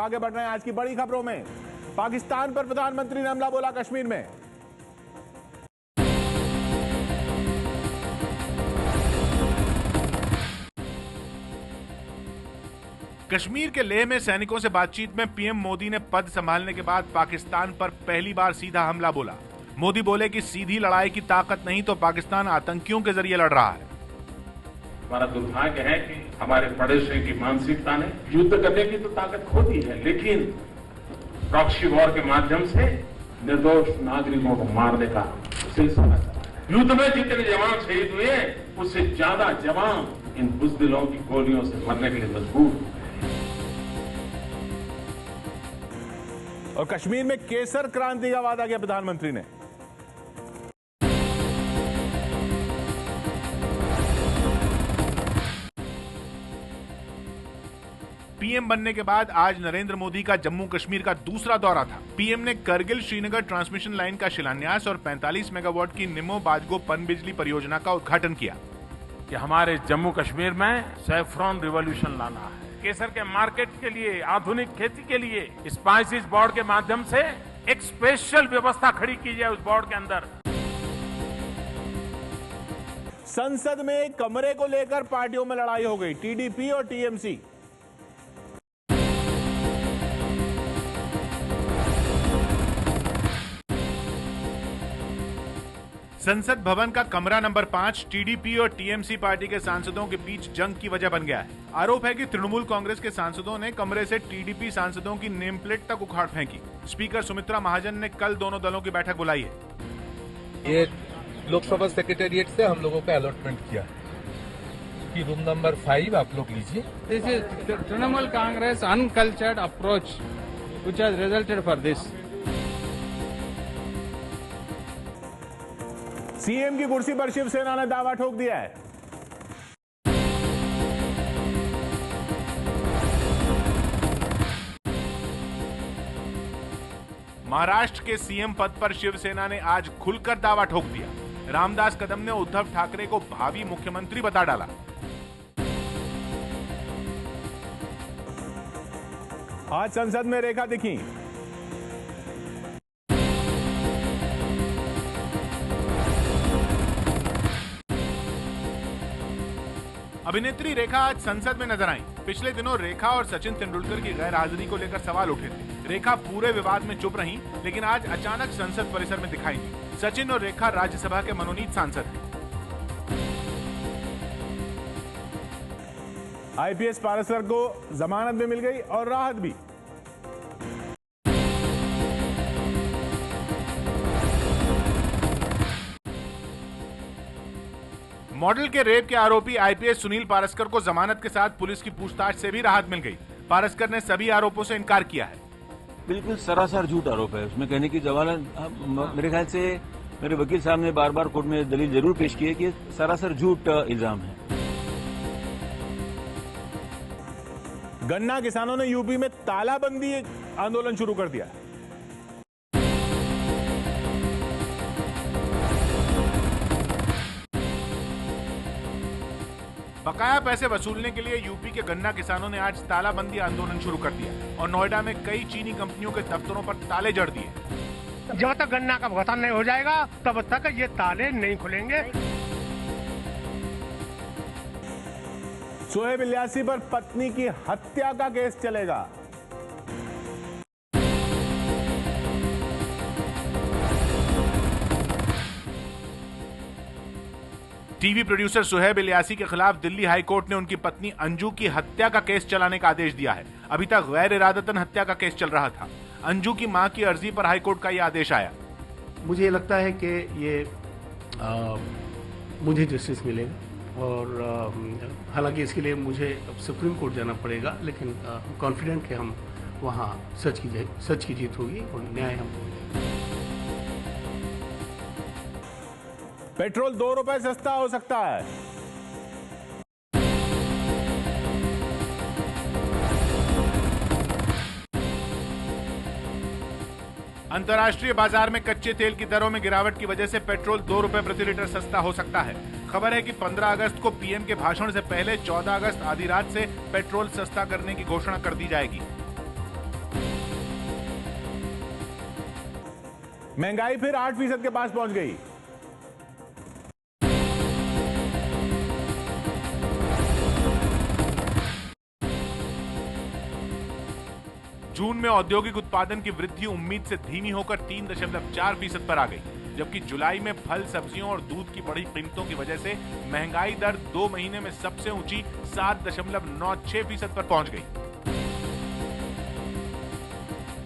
आगे बढ़ रहे हैं आज की बड़ी खबरों में। पाकिस्तान पर प्रधानमंत्री ने हमला बोला कश्मीर में। कश्मीर के लेह में सैनिकों से बातचीत में पीएम मोदी ने पद संभालने के बाद पाकिस्तान पर पहली बार सीधा हमला बोला। मोदी बोले कि सीधी लड़ाई की ताकत नहीं तो पाकिस्तान आतंकियों के जरिए लड़ रहा है। हमारा दुर्भाग्य है कि हमारे पड़ोसियों की मानसिकता ने युद्ध करने की तो ताकत खो दी है, लेकिन प्रॉक्सी वॉर के माध्यम से निर्दोष नागरिकों को मारने का सिलसिला चला है। युद्ध में जितने जवान शहीद हुए उससे ज्यादा जवान इन बुज़दिलों की गोलियों से मरने के लिए मजबूर हैं। और कश्मीर में केसर क्रांति का वादा किया प्रधानमंत्री ने। पीएम बनने के बाद आज नरेंद्र मोदी का जम्मू कश्मीर का दूसरा दौरा था। पीएम ने करगिल श्रीनगर ट्रांसमिशन लाइन का शिलान्यास और 45 मेगावाट की निमो बाजगो पनबिजली परियोजना का उद्घाटन किया। कि हमारे जम्मू कश्मीर में सैफ्रॉन रिवॉल्यूशन लाना है। केसर के मार्केट के लिए, आधुनिक खेती के लिए स्पाइसेस बोर्ड के माध्यम से एक स्पेशल व्यवस्था खड़ी की जाए उस बोर्ड के अंदर। संसद में कमरे को लेकर पार्टियों में लड़ाई हो गई, टीडीपी और टीएमसी। संसद भवन का कमरा नंबर 5 टीडीपी और टीएमसी पार्टी के सांसदों के बीच जंग की वजह बन गया है। आरोप है कि तृणमूल कांग्रेस के सांसदों ने कमरे से टीडीपी सांसदों की नेम प्लेट तक उखाड़ फेंकी। स्पीकर सुमित्रा महाजन ने कल दोनों दलों की बैठक बुलाई है। ये लोकसभा सेक्रेटेरिएट से हम लोगों का अलॉटमेंट किया कि रूम नंबर 5 आप लोग लीजिए। This is Trinamool Congress uncultured approach which has resulted for this. CM की कुर्सी पर शिवसेना ने दावा ठोक दिया है। महाराष्ट्र के सीएम पद पर शिवसेना ने आज खुलकर दावा ठोक दिया। रामदास कदम ने उद्धव ठाकरे को भावी मुख्यमंत्री बता डाला। आज संसद में रेखा दिखी। अभिनेत्री रेखा आज संसद में नजर आई। पिछले दिनों रेखा और सचिन तेंदुलकर की गैर हाजिरी को लेकर सवाल उठे थे। रेखा पूरे विवाद में चुप रहीं, लेकिन आज अचानक संसद परिसर में दिखाई दी। सचिन और रेखा राज्यसभा के मनोनीत सांसद हैं। आईपीएस पारासर को जमानत भी मिल गई और राहत भी। मॉडल के रेप के आरोपी आईपीएस सुनील पारस्कर को जमानत के साथ पुलिस की पूछताछ से भी राहत मिल गई। पारस्कर ने सभी आरोपों से इनकार किया है। बिल्कुल सरासर झूठ आरोप है। उसमें कहने की जमानत, मेरे ख्याल से मेरे वकील साहब ने बार बार कोर्ट में दलील जरूर पेश की है कि सरासर झूठ इल्जाम है। गन्ना किसानों ने यूपी में तालाबंदी आंदोलन शुरू कर दिया। बकाया पैसे वसूलने के लिए यूपी के गन्ना किसानों ने आज तालाबंदी आंदोलन शुरू कर दिया और नोएडा में कई चीनी कंपनियों के दफ्तरों पर ताले जड़ दिए। जब तक गन्ना का भुगतान नहीं हो जाएगा तब तक ये ताले नहीं खुलेंगे। शोएब इलियासी पर पत्नी की हत्या का केस चलेगा। टीवी प्रोड्यूसर शोएब इलियासी के खिलाफ दिल्ली हाई कोर्ट ने उनकी पत्नी अंजू की हत्या का केस चलाने का आदेश दिया है। अभी तक गैर इरादतन हत्या का केस चल रहा था। अंजू की मां की अर्जी पर हाई कोर्ट का यह आदेश आया। मुझे लगता है कि ये मुझे जस्टिस मिलेगा और हालांकि इसके लिए मुझे सुप्रीम कोर्ट जाना पड़ेगा, लेकिन कॉन्फिडेंट कि हम वहाँ सच की जीत होगी और न्याय हमको मिलेगा। पेट्रोल 2 रुपए सस्ता हो सकता है। अंतर्राष्ट्रीय बाजार में कच्चे तेल की दरों में गिरावट की वजह से पेट्रोल 2 रुपए प्रति लीटर सस्ता हो सकता है। खबर है कि 15 अगस्त को पीएम के भाषण से पहले 14 अगस्त आधी रात से पेट्रोल सस्ता करने की घोषणा कर दी जाएगी। महंगाई फिर 8% के पास पहुंच गई। जून में औद्योगिक उत्पादन की वृद्धि उम्मीद से धीमी होकर 3.4% पर आ गई, जबकि जुलाई में फल, सब्जियों और दूध की बढ़ी कीमतों की वजह से महंगाई दर 2 महीने में सबसे ऊंची 7.96% पर पहुंच गई।